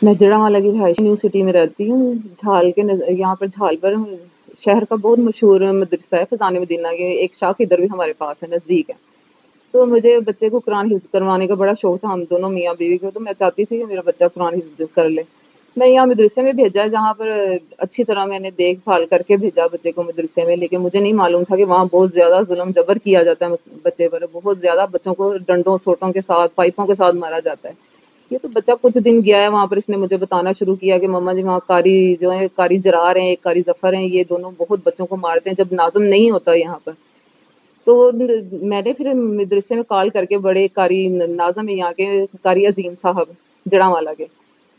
میں जड़ावाला की रहायशी new city में रहती हूँ। यहाँ पर झाल पर शहर का बहुत मशहूर मदरसा है फजान मदीना के, एक शाख इधर भी हमारे पास है, नजदीक है। तो मुझे बच्चे को कुरान हिफ्ज करवाने का बड़ा शौक था, हम दोनों मियाँ बीवी को। तो मैं चाहती थी कि मेरा बच्चा कुरान हिफ्ज कर ले। मैं यहाँ मदरसे में भेजा, जहाँ पर अच्छी तरह मैंने देखभाल करके भेजा बच्चे को मदरसे में, लेकिन मुझे नहीं मालूम था कि वहाँ बहुत ज्यादा जुल्म जबर किया जाता है बच्चे पर। बहुत ज्यादा बच्चों को डंडों सोटों के साथ, पाइपों के साथ मारा जाता है। ये तो बच्चा कुछ दिन गया है वहां पर, इसने मुझे बताना शुरू किया कि मम्मा जी वहाँ कारी जो है, कारी जरार हैं, एक कारी जफर हैं, ये दोनों बहुत बच्चों को मारते हैं जब नाज़म नहीं होता यहाँ पर। तो मैंने फिर मदरसे में कॉल करके, बड़े कारी नाज़म है यहाँ के, कारी अजीम साहब जड़ावाला के,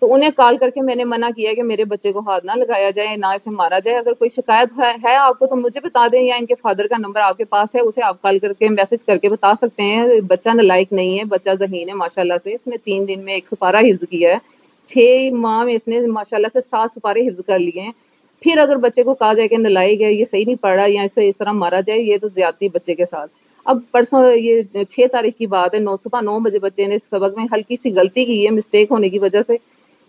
तो उन्हें कॉल करके मैंने मना किया कि मेरे बच्चे को हाथ ना लगाया जाए, ना इसे मारा जाए। अगर कोई शिकायत है आपको तो मुझे बता दें, या इनके फादर का नंबर आपके पास है, उसे आप कॉल करके मैसेज करके बता सकते हैं। बच्चा नालायक नहीं है, बच्चा ज़हीन है माशाल्लाह से। इसने 3 दिन में 1 सुपारा हिफ्ज किया है, 6 माह में इसने माशाल्लाह से 7 सुपारे हिफ्ज कर लिए हैं। फिर अगर बच्चे को कहा जाए कि नालायक है, ये सही नहीं पढ़ रहा, या इसे इस तरह मारा जाए, ये तो ज्यादती बच्चे के साथ। अब परसों ये 6 तारीख की बात है, सुबह 9 बजे बच्चे ने इस सबक में हल्की सी गलती की है, मिस्टेक होने की वजह से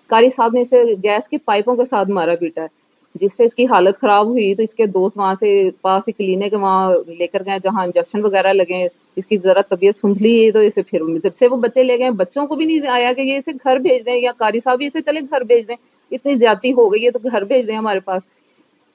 कारी साहब ने इसे गैस की पाइपों के साथ मारा पीटा है, जिससे इसकी हालत खराब हुई। तो इसके दोस्त वहां से पास ही क्लिनिक वहां लेकर गए, जहां इंजेक्शन वगैरह लगे। इसकी जरा तबीयत संभली है तो इसे फिर जब से वो बच्चे ले गए, बच्चों को भी नहीं आया कि ये इसे घर भेज दें, या कारी साहब भी इसे चले घर भेज दें, इतनी ज्यादती हो गई है तो घर भेज दें हमारे पास।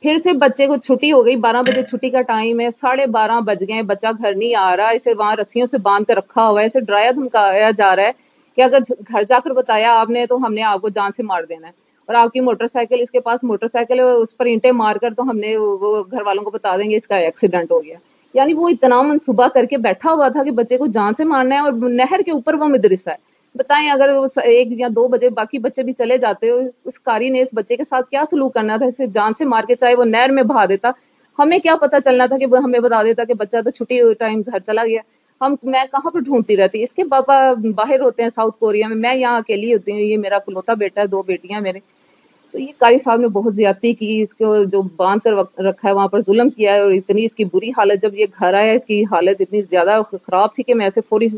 फिर से बच्चे को छुट्टी हो गई, 12 बजे छुट्टी का टाइम है, 12:30 बज गए, बच्चा घर नहीं आ रहा। इसे वहां रस्सियों से बांध कर रखा हुआ है, इसे डराया धमकाया जा रहा है कि अगर घर जाकर बताया आपने तो हमने आपको जान से मार देना है। और आपकी मोटरसाइकिल, इसके पास मोटरसाइकिल है, उस पर ईंटें मारकर तो हमने वो घर वालों को बता देंगे इसका एक्सीडेंट हो गया। यानी वो इतना मनसूबा करके बैठा हुआ था कि बच्चे को जान से मारना है, और नहर के ऊपर वो मदरसा है। बताएं, अगर वो 1 या 2 बजे बाकी बच्चे भी चले जाते, उस कारी ने इस बच्चे के साथ क्या सलूक करना था? इसे जान से मार के चाहे वो नहर में बहा देता, हमें क्या पता चलना था कि वो हमें बता देता कि बच्चा तो छुट्टी टाइम घर चला गया। मैं कहाँ पर ढूंढती रहती। इसके पापा बाहर होते हैं साउथ कोरिया में, मैं यहाँ अकेली होती हूँ, ये मेरा इकलौता बेटा है, 2 बेटियां मेरे। तो ये कारी साहब ने बहुत ज्यादती की, इसको जो बांध कर रखा है वहां पर जुल्म किया है। और इतनी इसकी बुरी हालत, जब ये घर आया इसकी हालत इतनी ज्यादा खराब थी कि मैं इसे पूरी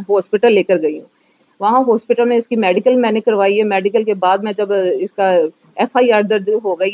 हॉस्पिटल लेकर गई हूँ। वहां हॉस्पिटल में इसकी मेडिकल मैंने करवाई है। मेडिकल के बाद में जब इसका FIR दर्ज हो गई